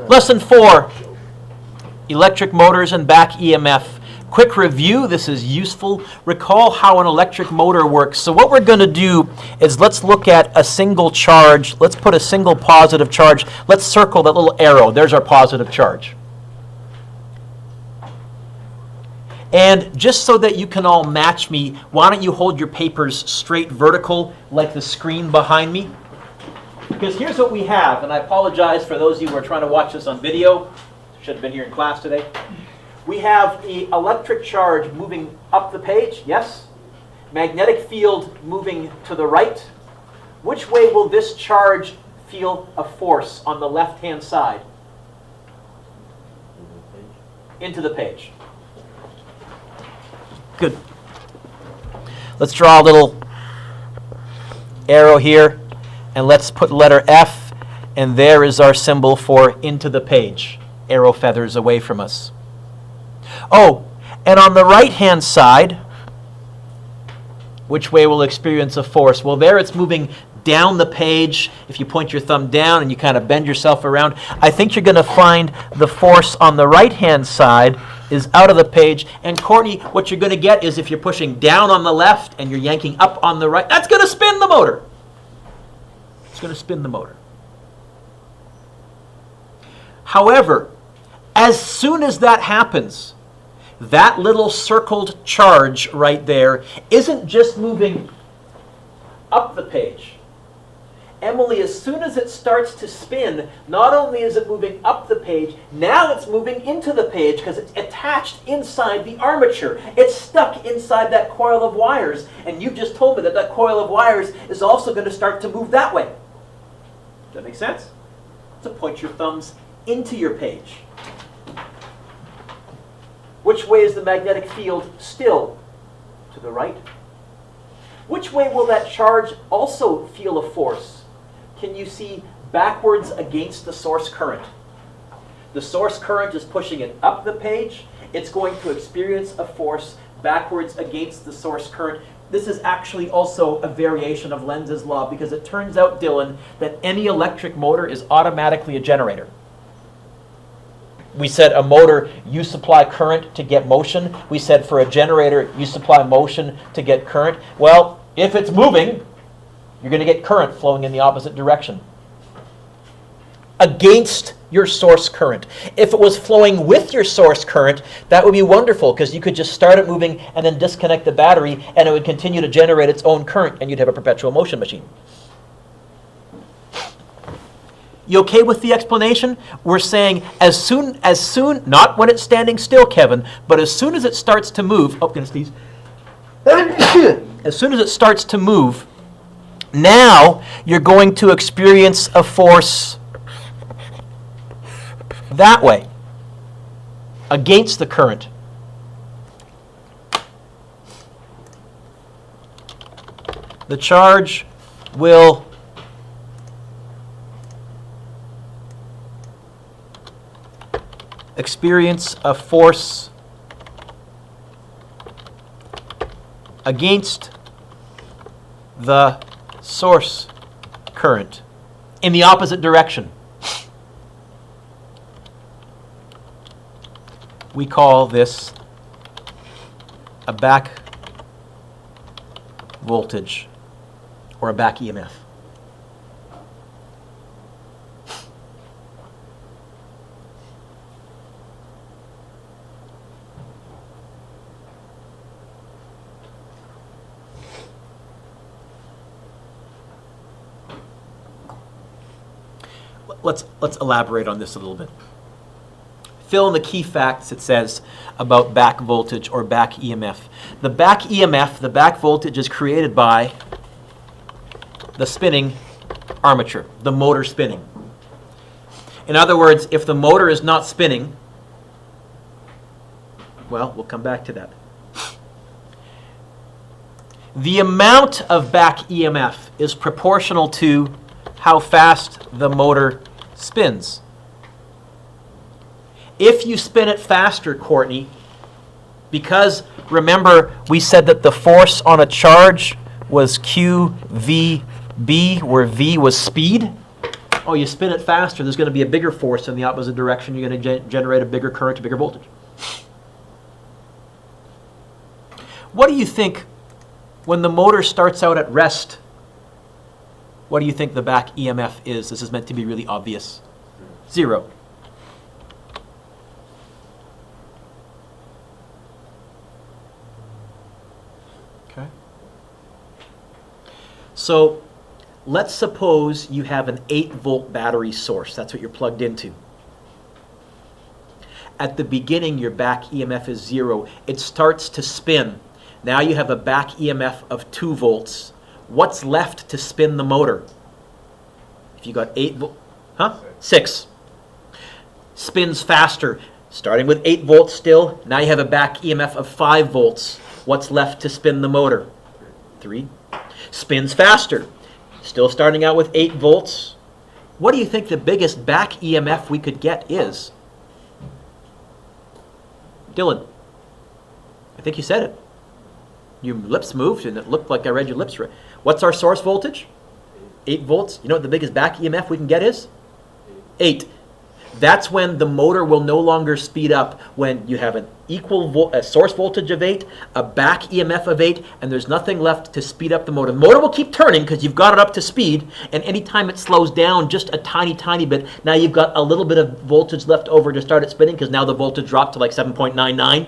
Lesson 4, electric motors and back EMF. Quick review, this is useful. Recall how an electric motor works. So what we're going to do is let's look at a single charge. Let's put a single positive charge. Let's circle that little arrow. There's our positive charge. And just so that you can all match me, why don't you hold your papers straight vertical like the screen behind me? Because here's what we have, and I apologize for those of you who are trying to watch this on video. Should have been here in class today. We have the electric charge moving up the page, yes? Magnetic field moving to the right. Which way will this charge feel a force on the left-hand side? Into the page. Good. Let's draw a little arrow here, and let's put letter F, and there is our symbol for into the page. Arrow feathers away from us. Oh, and on the right-hand side, which way will experience a force? Well, there it's moving down the page. If you point your thumb down and you kind of bend yourself around, I think you're going to find the force on the right-hand side is out of the page. And Courtney, what you're going to get is if you're pushing down on the left and you're yanking up on the right, that's going to spin the motor. It's going to spin the motor. However, as soon as that happens, that little circled charge right there isn't just moving up the page. Emily, as soon as it starts to spin, not only is it moving up the page, now it's moving into the page because it's attached inside the armature. It's stuck inside that coil of wires. And you just told me that that coil of wires is also going to start to move that way. Does that make sense? So point your thumbs into your page. Which way is the magnetic field still? To the right. Which way will that charge also feel a force? Can you see backwards against the source current? The source current is pushing it up the page. It's going to experience a force backwards against the source current. This is actually also a variation of Lenz's law because it turns out, Dylan, that any electric motor is automatically a generator. We said a motor, you supply current to get motion. We said for a generator, you supply motion to get current. Well, if it's moving, you're going to get current flowing in the opposite direction against your source current. If it was flowing with your source current, that would be wonderful because you could just start it moving and then disconnect the battery and it would continue to generate its own current and you'd have a perpetual motion machine. You okay with the explanation? We're saying as soon, not when it's standing still, Kevin, but as soon as it starts to move, oh, gonna sneeze. As soon as it starts to move, now you're going to experience a force that way, against the current. The charge will experience a force against the source current in the opposite direction. We call this a back voltage or a back EMF. Let's elaborate on this a little bit. Fill in the key facts it says about back voltage or back EMF. The back EMF, the back voltage, is created by the spinning armature, the motor spinning. In other words, if the motor is not spinning, well, we'll come back to that. The amount of back EMF is proportional to how fast the motor spins. If you spin it faster, Courtney, because remember we said that the force on a charge was QVB, where V was speed. Oh, you spin it faster, there's going to be a bigger force in the opposite direction. You're going to generate a bigger current, a bigger voltage. What do you think when the motor starts out at rest? What do you think the back EMF is? This is meant to be really obvious. 0. Okay. So let's suppose you have an 8-volt battery source. That's what you're plugged into. At the beginning, your back EMF is 0. It starts to spin. Now you have a back EMF of 2 volts. What's left to spin the motor? If you got 8 volts, 6. Spins faster. Starting with 8 volts still, now you have a back EMF of 5 volts. What's left to spin the motor? 3. Spins faster. Still starting out with 8 volts. What do you think the biggest back EMF we could get is? Dylan, I think you said it. Your lips moved and it looked like I read your lips right. What's our source voltage? 8 volts. You know what the biggest back EMF we can get is? 8. That's when the motor will no longer speed up, when you have an equal source voltage of 8, a back EMF of 8, and there's nothing left to speed up the motor. The motor will keep turning because you've got it up to speed, and anytime it slows down just a tiny, tiny bit, now you've got a little bit of voltage left over to start it spinning because now the voltage dropped to like 7.99,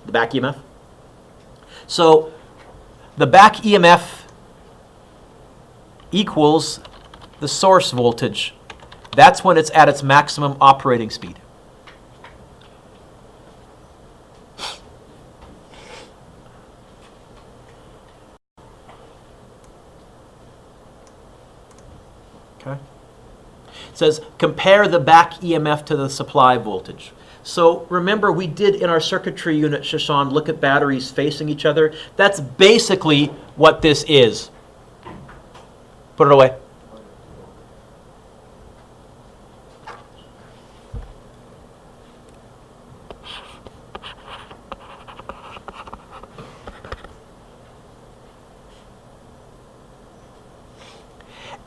the back EMF. So the back EMF equals the source voltage. That's when it's at its maximum operating speed. Okay. It says compare the back EMF to the supply voltage. So remember, we did in our circuitry unit, Shashan, look at batteries facing each other. That's basically what this is. Put it away.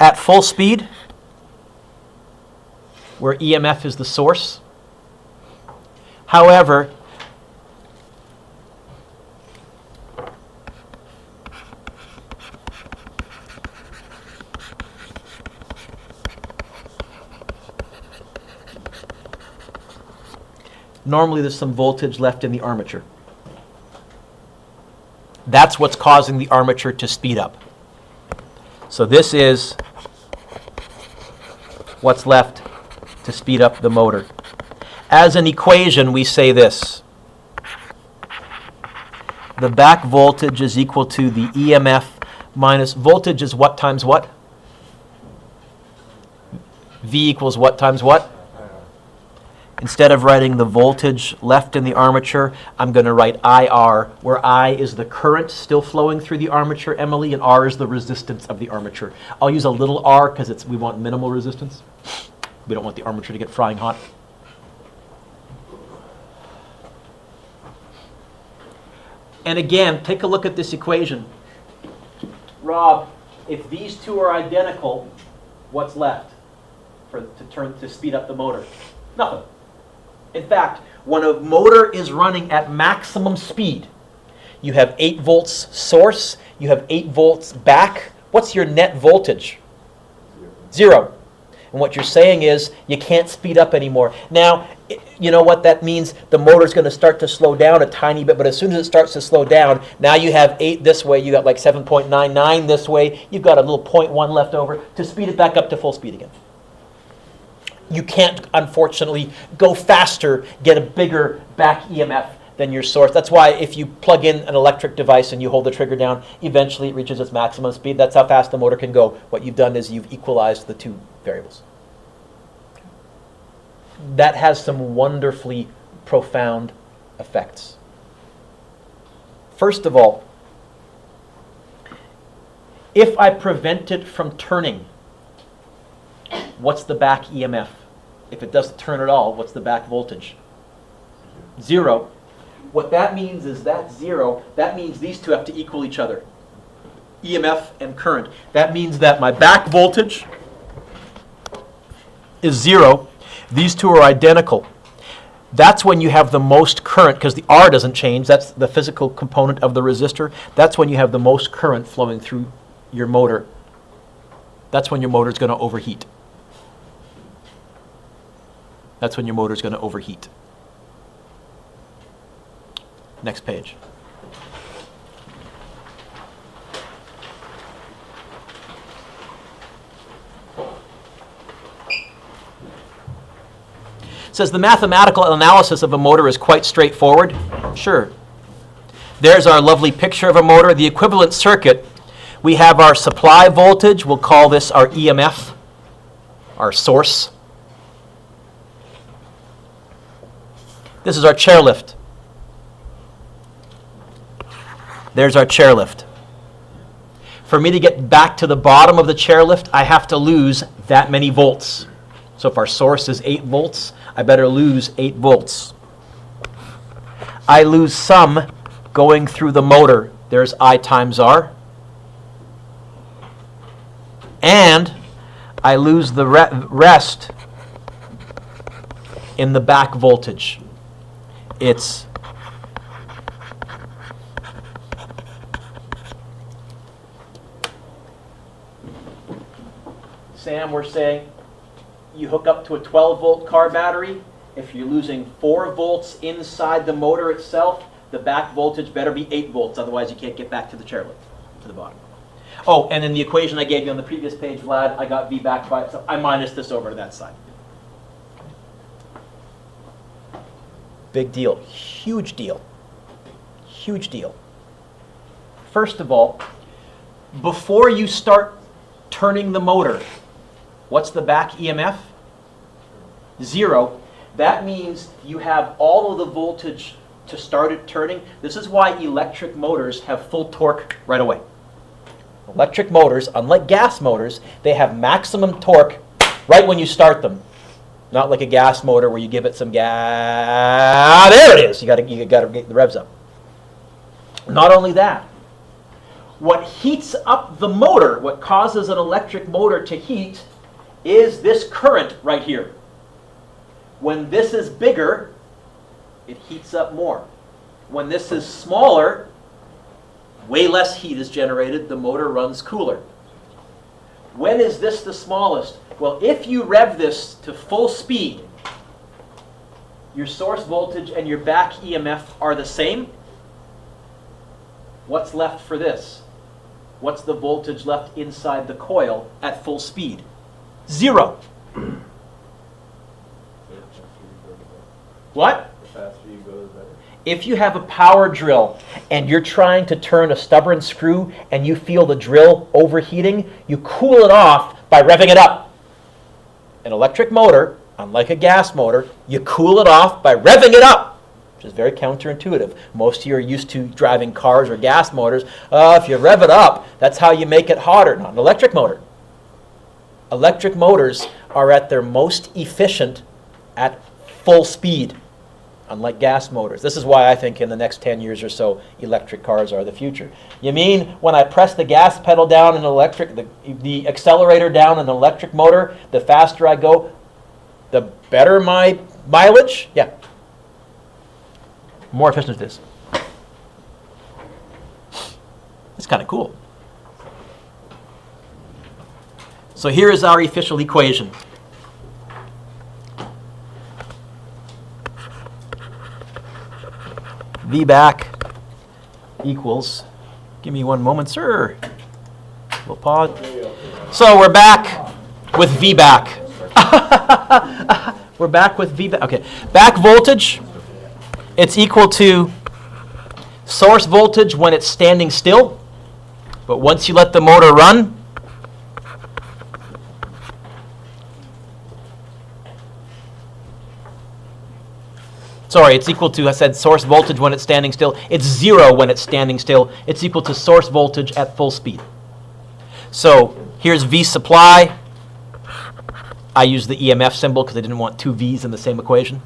At full speed, where EMF is the source. However, normally there's some voltage left in the armature. That's what's causing the armature to speed up. So this is what's left to speed up the motor. As an equation, we say this. The back voltage is equal to the EMF minus voltage is what times what? V equals what times what? Instead of writing the voltage left in the armature, I'm going to write IR, where I is the current still flowing through the armature, Emily, and R is the resistance of the armature. I'll use a little r because we want minimal resistance. We don't want the armature to get frying hot. And again, take a look at this equation. Rob, if these two are identical, what's left to speed up the motor? Nothing. In fact, when a motor is running at maximum speed, you have 8 volts source, you have 8 volts back. What's your net voltage? 0. And what you're saying is you can't speed up anymore. Now, you know what that means? The motor's going to start to slow down a tiny bit, but as soon as it starts to slow down, now you have 8 this way, you got like 7.99 this way, you've got a little 0.1 left over to speed it back up to full speed again. You can't, unfortunately, go faster, get a bigger back EMF than your source. That's why if you plug in an electric device and you hold the trigger down, eventually it reaches its maximum speed. That's how fast the motor can go. What you've done is you've equalized the two variables. That has some wonderfully profound effects. First of all, if I prevent it from turning, what's the back EMF? If it doesn't turn at all, what's the back voltage? 0. What that means is that's 0. That means these two have to equal each other. EMF and current. That means that my back voltage is 0. These two are identical. That's when you have the most current, because the R doesn't change. That's the physical component of the resistor. That's when you have the most current flowing through your motor. That's when your motor is going to overheat. That's when your motor is going to overheat. Next page. It says the mathematical analysis of a motor is quite straightforward. Sure. There's our lovely picture of a motor. The equivalent circuit, we have our supply voltage. We'll call this our EMF, our source. This is our chairlift. There's our chairlift. For me to get back to the bottom of the chairlift, I have to lose that many volts. So if our source is 8 volts, I better lose 8 volts. I lose some going through the motor. There's I times R. And I lose the rest in the back voltage. It's Sam, we're saying you hook up to a 12-volt car battery. If you're losing 4 volts inside the motor itself, the back voltage better be 8 volts. Otherwise, you can't get back to the chairlift, to the bottom. Oh, and in the equation I gave you on the previous page, Vlad, I got V back by itself. I minus this over to that side. Big deal. Huge deal. Huge deal. First of all, before you start turning the motor, what's the back EMF? 0. That means you have all of the voltage to start it turning. This is why electric motors have full torque right away. Electric motors, unlike gas motors, they have maximum torque right when you start them. Not like a gas motor where you give it some gas. There it is. You got to get the revs up. Not only that, what heats up the motor, what causes an electric motor to heat, is this current right here. When this is bigger, it heats up more. When this is smaller, way less heat is generated, the motor runs cooler. When is this the smallest? Well, if you rev this to full speed, your source voltage and your back EMF are the same. What's left for this? What's the voltage left inside the coil at full speed? 0. What? The faster you go, the better. If you have a power drill and you're trying to turn a stubborn screw and you feel the drill overheating, you cool it off by revving it up. An electric motor, unlike a gas motor, you cool it off by revving it up, which is very counterintuitive. Most of you are used to driving cars or gas motors. If you rev it up, that's how you make it hotter. Not an electric motor. Electric motors are at their most efficient at full speed, unlike gas motors. This is why I think in the next 10 years or so, electric cars are the future. You mean when I press the gas pedal down in an electric, the accelerator down in an electric motor, the faster I go, the better my mileage? Yeah. More efficient it is. It's kind of cool. So here is our official equation. V back equals, give me one moment, sir. We'll pause. So we're back with V back. We're back with V back. Okay. Back voltage, it's equal to source voltage when it's standing still. But once you let the motor run, sorry, it's equal to, I said source voltage when it's standing still. It's 0 when it's standing still. It's equal to source voltage at full speed. So here's V supply. I used the EMF symbol because I didn't want 2 V's in the same equation.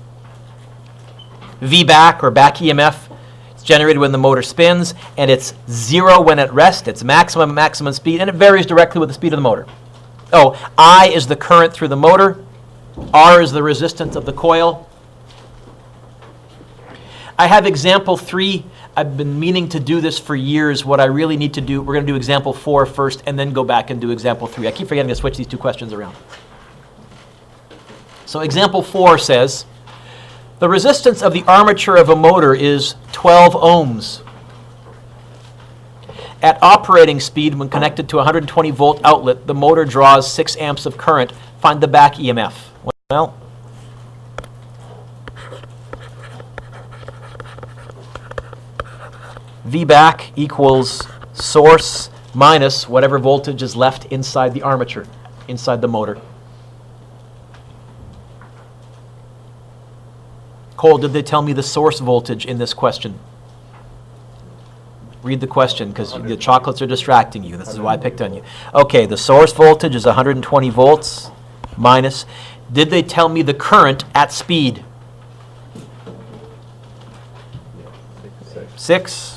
V back, or back EMF, it's generated when the motor spins, and it's 0 when at rest. It's maximum speed, and it varies directly with the speed of the motor. Oh, I is the current through the motor. R is the resistance of the coil. I have example 3. I've been meaning to do this for years. What I really need to do, we're going to do example 4 first and then go back and do example 3. I keep forgetting to switch these 2 questions around. So example 4 says, the resistance of the armature of a motor is 12 ohms. At operating speed, when connected to a 120 volt outlet, the motor draws 6 amps of current. Find the back EMF. Well, V back equals source minus whatever voltage is left inside the armature, inside the motor. Cole, did they tell me the source voltage in this question? Read the question, because the chocolates are distracting you. This is why I picked on you. Okay, the source voltage is 120 volts minus. Did they tell me the current at speed? 6.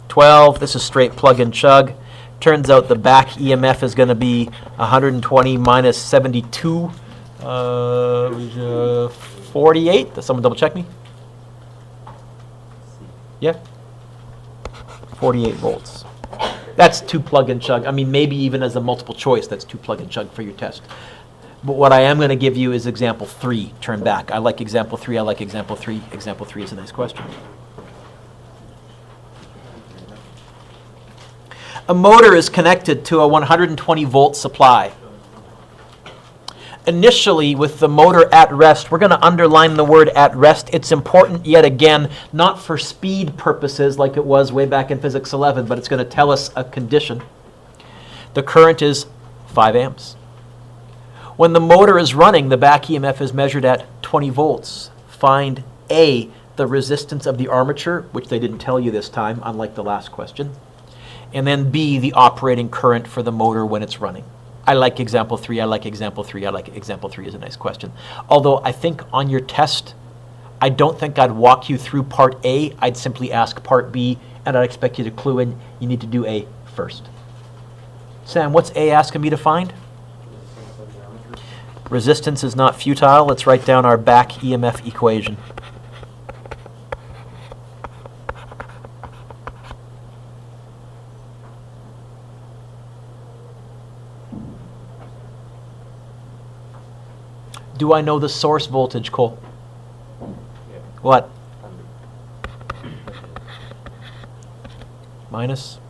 12. This is straight plug and chug. Turns out the back EMF is going to be 120 minus 72. 48. Does someone double check me? Yeah. 48 volts. That's 2 plug and chug. I mean, maybe even as a multiple choice, that's 2 plug and chug for your test. But what I am going to give you is example 3, turn back. I like example 3, I like example 3. Example 3 is a nice question. A motor is connected to a 120 volt supply. Initially, with the motor at rest, we're going to underline the word at rest. It's important, yet again, not for speed purposes like it was way back in Physics 11, but it's going to tell us a condition. The current is 5 amps. When the motor is running, the back EMF is measured at 20 volts. Find A, the resistance of the armature, which they didn't tell you this time, unlike the last question. And then B, the operating current for the motor when it's running. I like example 3, I like example 3, I like example 3 is a nice question. Although I think on your test, I don't think I'd walk you through part A, I'd simply ask part B, and I'd expect you to clue in, you need to do A first. Sam, what's A asking me to find? Resistance is not futile. Let's write down our back EMF equation. Do I know the source voltage, Cole? Yeah. What? Minus?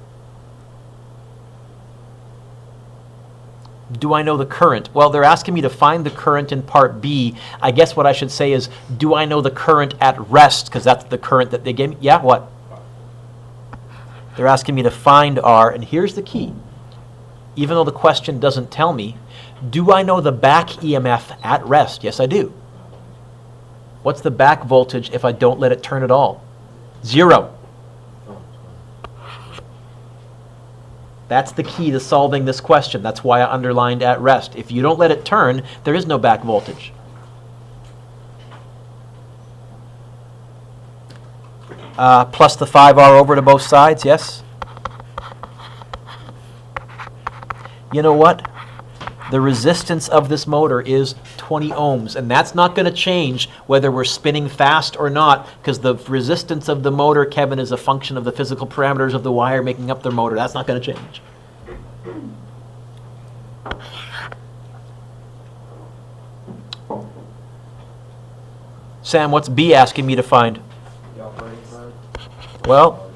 Do I know the current? Well, they're asking me to find the current in part B. I guess what I should say is, do I know the current at rest? Because that's the current that they gave me. Yeah, what? They're asking me to find R, and here's the key. Even though the question doesn't tell me, do I know the back EMF at rest? Yes, I do. What's the back voltage if I don't let it turn at all? 0. That's the key to solving this question. That's why I underlined at rest. If you don't let it turn, there is no back voltage. Plus the 5R over to both sides, yes? You know what? The resistance of this motor is 20 ohms, and that's not going to change whether we're spinning fast or not, because the resistance of the motor, Kevin, is a function of the physical parameters of the wire making up the motor. That's not going to change. Sam, what's B asking me to find? The operating side. Well,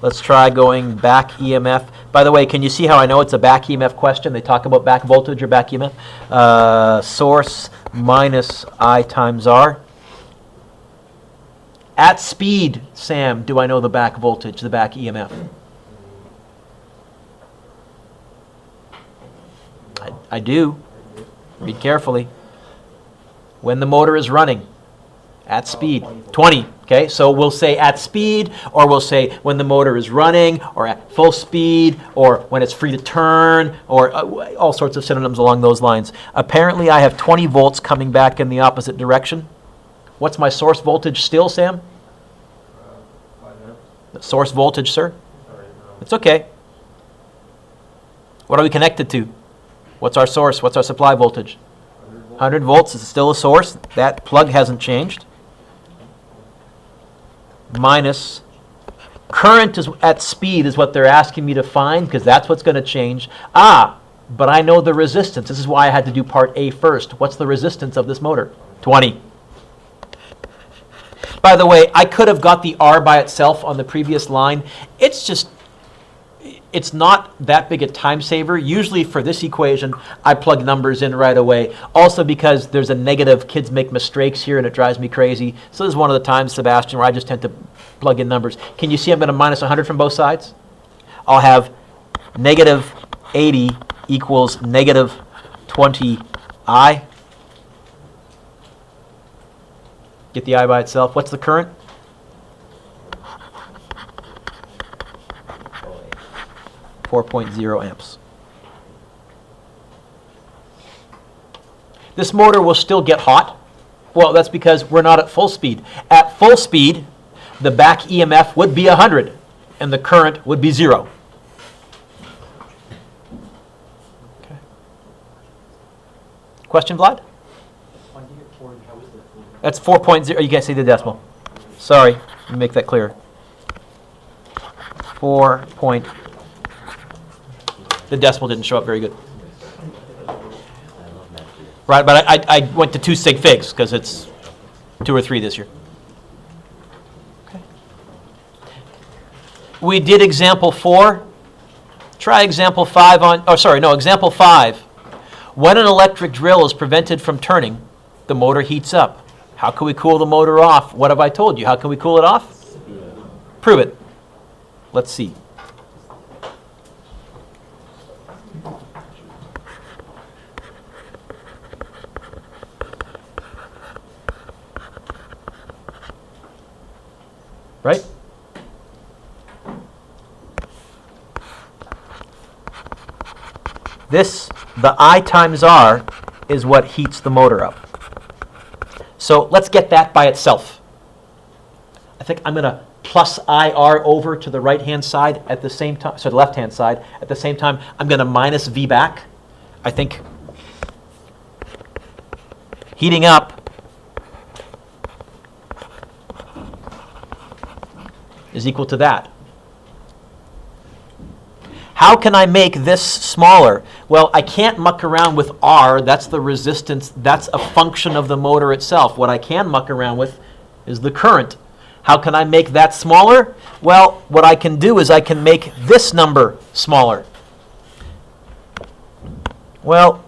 let's try going back EMF. By the way, can you see how I know it's a back EMF question? They talk about back voltage or back EMF. Source minus I times R. At speed, Sam, do I know the back voltage, the back EMF? I do. Read carefully. When the motor is running, at speed, 20. Okay, so we'll say at speed, or we'll say when the motor is running, or at full speed, or when it's free to turn, or all sorts of synonyms along those lines. Apparently, I have 20 volts coming back in the opposite direction. What's my source voltage still, Sam? 5 amps. Source voltage, sir? Sorry, no. It's okay. What are we connected to? What's our source? What's our supply voltage? 100 volts is still a source. That plug hasn't changed. Minus current is at speed is what they're asking me to find because that's what's going to change. But I know the resistance. This is why I had to do part A first. What's the resistance of this motor? 20. By the way, I could have got the R by itself on the previous line. It's not that big a time saver. Usually for this equation, I plug numbers in right away. Also because there's a negative, kids make mistakes here and it drives me crazy. So this is one of the times, Sebastian, where I just tend to plug in numbers. Can you see I'm going to minus 100 from both sides? I'll have negative 80 equals negative 20I. Get the I by itself. What's the current? 4.0 amps. This motor will still get hot. Well, that's because we're not at full speed. At full speed, the back EMF would be 100 and the current would be 0. Okay. Question, Vlad? That's 4.0. You can't see the decimal. Sorry, let me make that clear. 4. The decimal didn't show up very good. Right, but I went to 2 sig figs because it's 2 or 3 this year. Okay. We did example 4. Try example 5 on, example 5. When an electric drill is prevented from turning, the motor heats up. How can we cool the motor off? What have I told you? How can we cool it off? Prove it. Let's see. Right? This, the I times R, is what heats the motor up. So let's get that by itself. I think I'm going to plus IR over to the right-hand side at the same time, so the left-hand side. At the same time, I'm going to minus V back. I think heating up is equal to that. How can I make this smaller? Well, I can't muck around with R. That's the resistance. That's a function of the motor itself. What I can muck around with is the current. How can I make that smaller? Well, what I can do is I can make this number smaller. Well,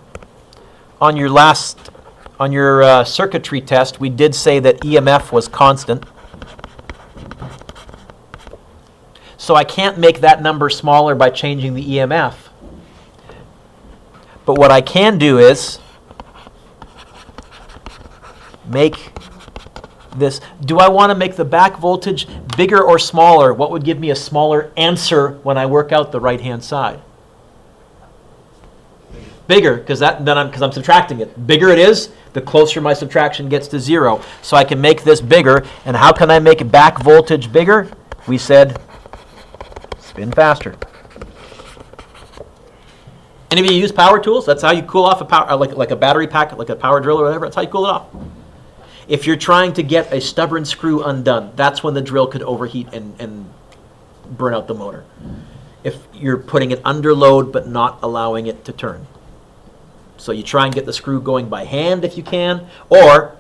on your circuitry test, we did say that EMF was constant. So I can't make that number smaller by changing the EMF. But what I can do is make this. Do I want to make the back voltage bigger or smaller? What would give me a smaller answer when I work out the right-hand side? Bigger, because I'm subtracting it. Bigger it is, the closer my subtraction gets to 0. So I can make this bigger. And how can I make back voltage bigger? We said spin faster. Any of you use power tools? That's how you cool off a power, like a battery pack, like a power drill or whatever. That's how you cool it off. If you're trying to get a stubborn screw undone, that's when the drill could overheat and burn out the motor. If you're putting it under load but not allowing it to turn. So you try and get the screw going by hand if you can, or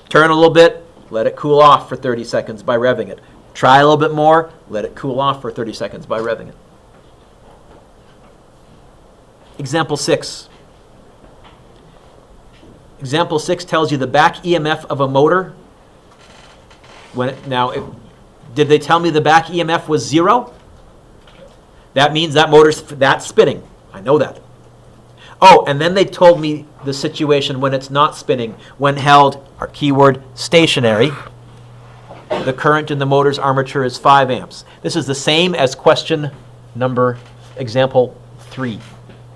turn a little bit, let it cool off for 30 seconds by revving it. Try a little bit more, let it cool off for 30 seconds by revving it. Example 6. Example 6 tells you the back EMF of a motor. Did they tell me the back EMF was 0? That means that motor's spinning. I know that. Oh, and then they told me the situation when it's not spinning, when held, our keyword, stationary. The current in the motor's armature is 5 amps. This is the same as question number, example 3.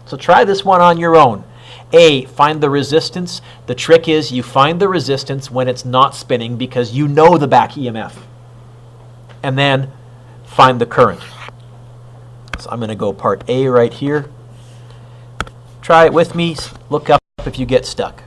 So try this one on your own. A, find the resistance. The trick is you find the resistance when it's not spinning because you know the back EMF. And then find the current. So I'm going to go part A right here. Try it with me. Look up if you get stuck.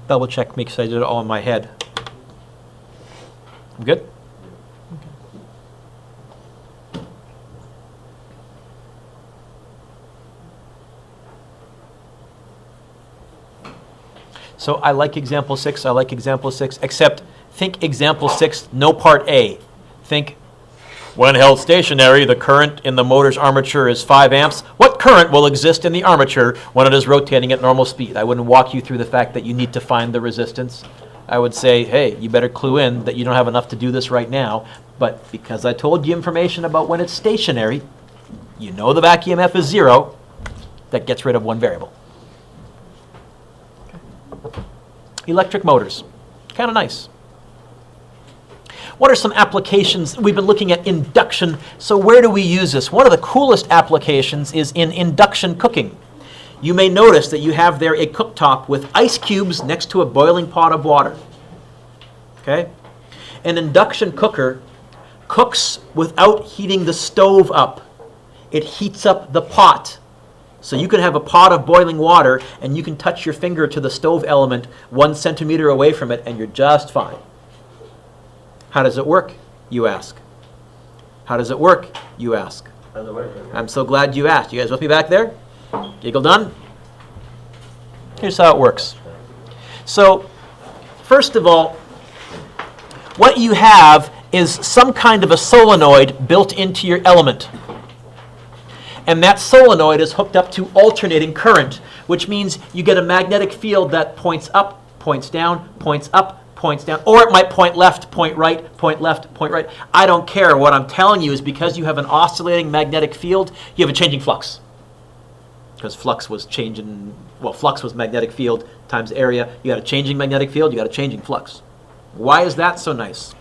Double check, make sure I did it all in my head. I'm good? So I like example 6, except think example 6, no part A. Think, when held stationary, the current in the motor's armature is 5 amps. What current will exist in the armature when it is rotating at normal speed? I wouldn't walk you through the fact that you need to find the resistance. I would say, hey, you better clue in that you don't have enough to do this right now. But because I told you information about when it's stationary, you know the back EMF is 0. That gets rid of one variable. Okay. Electric motors, kind of nice. What are some applications? We've been looking at induction. So where do we use this? One of the coolest applications is in induction cooking. You may notice that you have there a cooktop with ice cubes next to a boiling pot of water. Okay? An induction cooker cooks without heating the stove up. It heats up the pot. So you can have a pot of boiling water and you can touch your finger to the stove element 1 centimeter away from it and you're just fine. How does it work, you ask? How does it work, you ask? I'm so glad you asked. You guys with me back there? Giggle done? Here's how it works. So, first of all, what you have is some kind of a solenoid built into your element. And that solenoid is hooked up to alternating current, which means you get a magnetic field that points up, points down, points up, points down, or it might point left, point right, point left, point right. I don't care. What I'm telling you is because you have an oscillating magnetic field, you have a changing flux. Because flux was changing, well, flux was magnetic field times area. You got a changing magnetic field, you got a changing flux. Why is that so nice?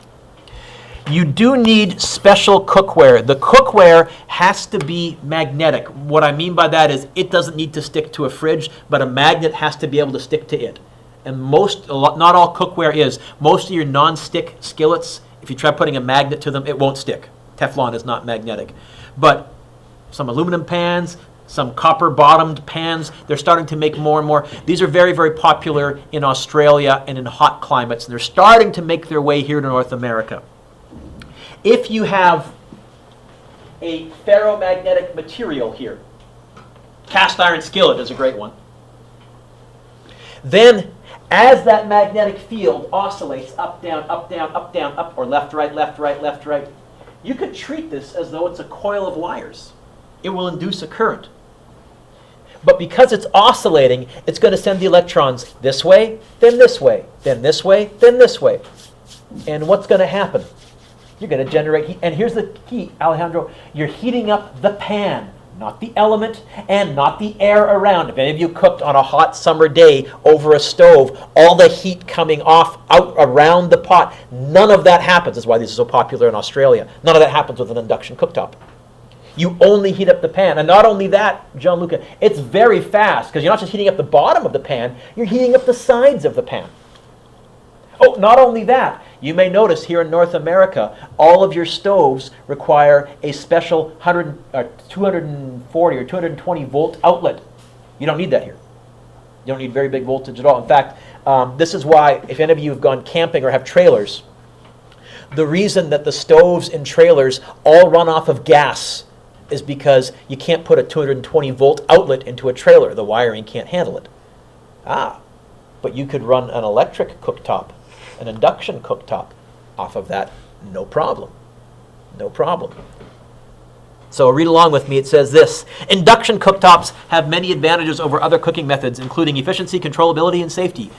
You do need special cookware. The cookware has to be magnetic. What I mean by that is it doesn't need to stick to a fridge, but a magnet has to be able to stick to it. And not all cookware is. Most of your non-stick skillets, if you try putting a magnet to them, it won't stick. Teflon is not magnetic. But some aluminum pans, some copper-bottomed pans, they're starting to make more and more. These are very, very popular in Australia and in hot climates. And they're starting to make their way here to North America. If you have a ferromagnetic material here, cast iron skillet is a great one, then as that magnetic field oscillates up, down, up, down, up, down, up, or left, right, left, right, left, right, you could treat this as though it's a coil of wires. It will induce a current. But because it's oscillating, it's going to send the electrons this way, then this way, then this way, then this way. And what's going to happen? You're going to generate heat. And here's the key, Alejandro. You're heating up the pan, not the element, and not the air around. If any of you cooked on a hot summer day over a stove, all the heat coming off out around the pot, none of that happens. That's why these are so popular in Australia. None of that happens with an induction cooktop. You only heat up the pan. And not only that, Gianluca, it's very fast because you're not just heating up the bottom of the pan, you're heating up the sides of the pan. Oh, not only that, you may notice here in North America, all of your stoves require a special 240 or 220 volt outlet. You don't need that here. You don't need very big voltage at all. In fact, this is why, if any of you have gone camping or have trailers, the reason that the stoves in trailers all run off of gas is because you can't put a 220 volt outlet into a trailer. The wiring can't handle it. But you could run an electric cooktop, an induction cooktop off of that, no problem. No problem. So read along with me. It says this: induction cooktops have many advantages over other cooking methods, including efficiency, controllability, and safety.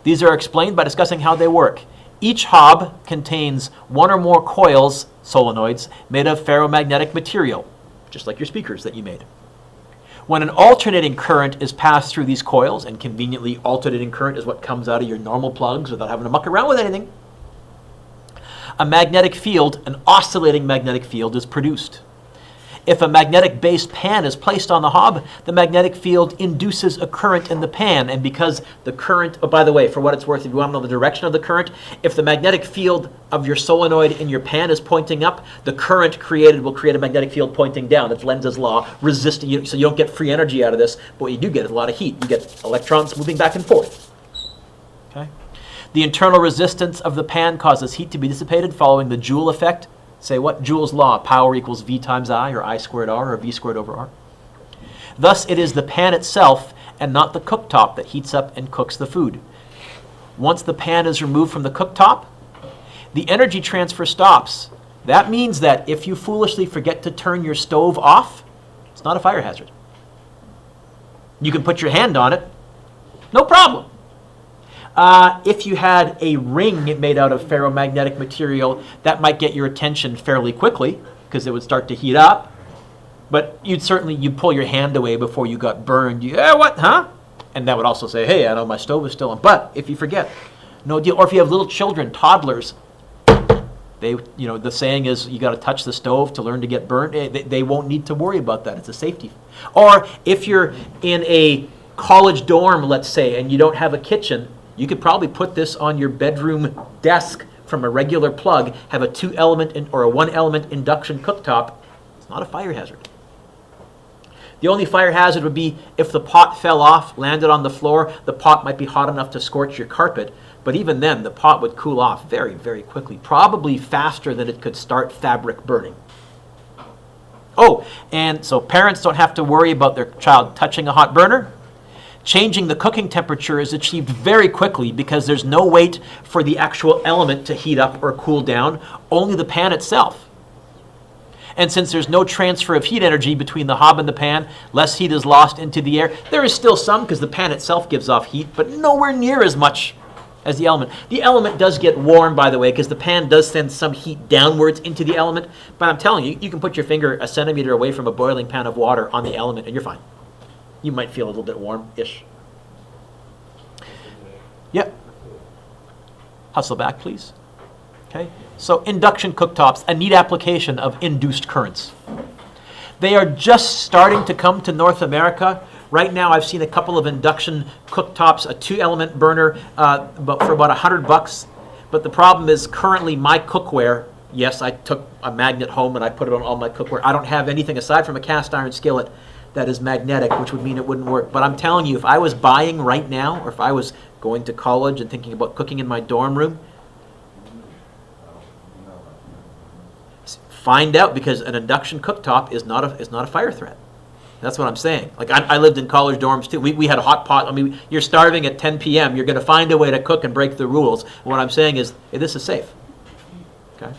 These are explained by discussing how they work. Each hob contains one or more coils, solenoids, made of ferromagnetic material, just like your speakers that you made. When an alternating current is passed through these coils, and conveniently alternating current is what comes out of your normal plugs without having to muck around with anything, a magnetic field, an oscillating magnetic field, is produced. If a magnetic-based pan is placed on the hob, the magnetic field induces a current in the pan, and because the current, oh, by the way, for what it's worth, if you want to know the direction of the current, if the magnetic field of your solenoid in your pan is pointing up, the current created will create a magnetic field pointing down. That's Lenz's law, resisting you, so you don't get free energy out of this, but what you do get is a lot of heat. You get electrons moving back and forth. Okay? The internal resistance of the pan causes heat to be dissipated following the Joule effect. Say what? Joule's law, power equals V times I, or I squared R, or V squared over R. Thus, it is the pan itself and not the cooktop that heats up and cooks the food. Once the pan is removed from the cooktop, the energy transfer stops. That means that if you foolishly forget to turn your stove off, it's not a fire hazard. You can put your hand on it, no problem. If you had a ring made out of ferromagnetic material, that might get your attention fairly quickly because it would start to heat up. But you'd pull your hand away before you got burned. What, huh? And that would also say, hey, I know my stove is still on. But if you forget, no deal. Or if you have little children, toddlers, the saying is you got to touch the stove to learn to get burnt. They won't need to worry about that. It's a safety. Or if you're in a college dorm, let's say, and you don't have a kitchen, you could probably put this on your bedroom desk from a regular plug, have a 2-element or a 1-element induction cooktop. It's not a fire hazard. The only fire hazard would be if the pot fell off, landed on the floor. The pot might be hot enough to scorch your carpet, but even then the pot would cool off very, very quickly, probably faster than it could start fabric burning. Oh, and so parents don't have to worry about their child touching a hot burner. Changing the cooking temperature is achieved very quickly because there's no wait for the actual element to heat up or cool down, only the pan itself. And since there's no transfer of heat energy between the hob and the pan, less heat is lost into the air. There is still some because the pan itself gives off heat, but nowhere near as much as the element. The element does get warm, by the way, because the pan does send some heat downwards into the element, but I'm telling you, you can put your finger a centimeter away from a boiling pan of water on the element and you're fine. You might feel a little bit warm-ish. Yep. Hustle back, please. Okay. So induction cooktops, a neat application of induced currents. They are just starting to come to North America. Right now, I've seen a couple of induction cooktops, a 2-element burner, for about $100. But the problem is currently my cookware. Yes, I took a magnet home and I put it on all my cookware. I don't have anything aside from a cast iron skillet that is magnetic, which would mean it wouldn't work. But I'm telling you, if I was buying right now, or if I was going to college and thinking about cooking in my dorm room, find out, because an induction cooktop is not a fire threat. That's what I'm saying. Like I lived in college dorms too. We had a hot pot. I mean, you're starving at 10 p.m. You're going to find a way to cook and break the rules. And what I'm saying is, hey, this is safe. Okay.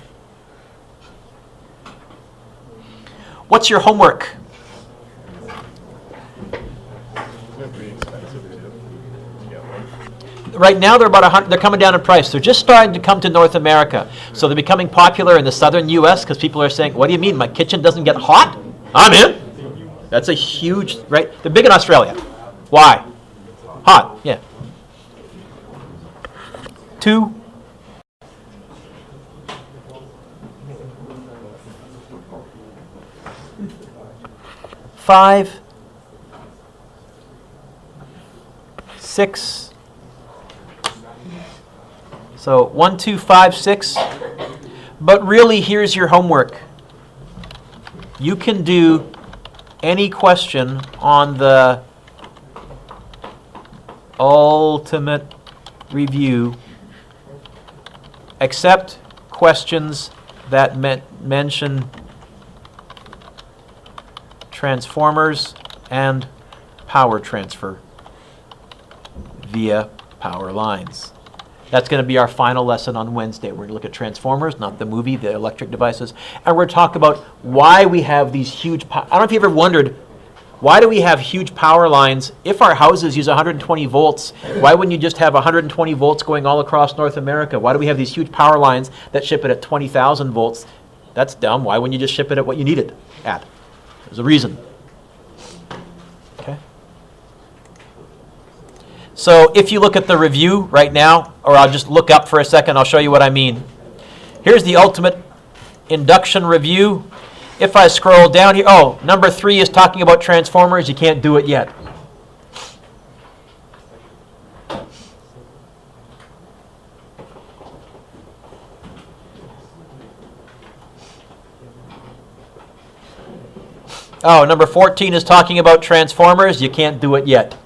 What's your homework? Right now they're about 100. They're coming down in price. They're just starting to come to North America, so they're becoming popular in the southern U.S. because people are saying, "What do you mean my kitchen doesn't get hot? I'm in." That's a huge, right? They're big in Australia. Why? Hot, yeah. 2. Five. 6. So 1, 2, 5, 6. But really, here's your homework. You can do any question on the ultimate review, except questions that mention transformers and power transfer via power lines. That's going to be our final lesson on Wednesday. We're going to look at transformers, not the movie, the electric devices. And we're going to talk about why we have these huge, I don't know if you've ever wondered, why do we have huge power lines? If our houses use 120 volts, why wouldn't you just have 120 volts going all across North America? Why do we have these huge power lines that ship it at 20,000 volts? That's dumb. Why wouldn't you just ship it at what you need it at? There's a reason. Okay. So if you look at the review right now, or I'll just look up for a second, I'll show you what I mean. Here's the ultimate induction review. If I scroll down here, oh, number 3 is talking about transformers. You can't do it yet. Oh, number 14 is talking about transformers. You can't do it yet.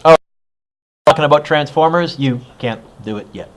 Oh, talking about transformers. You can't do it yet.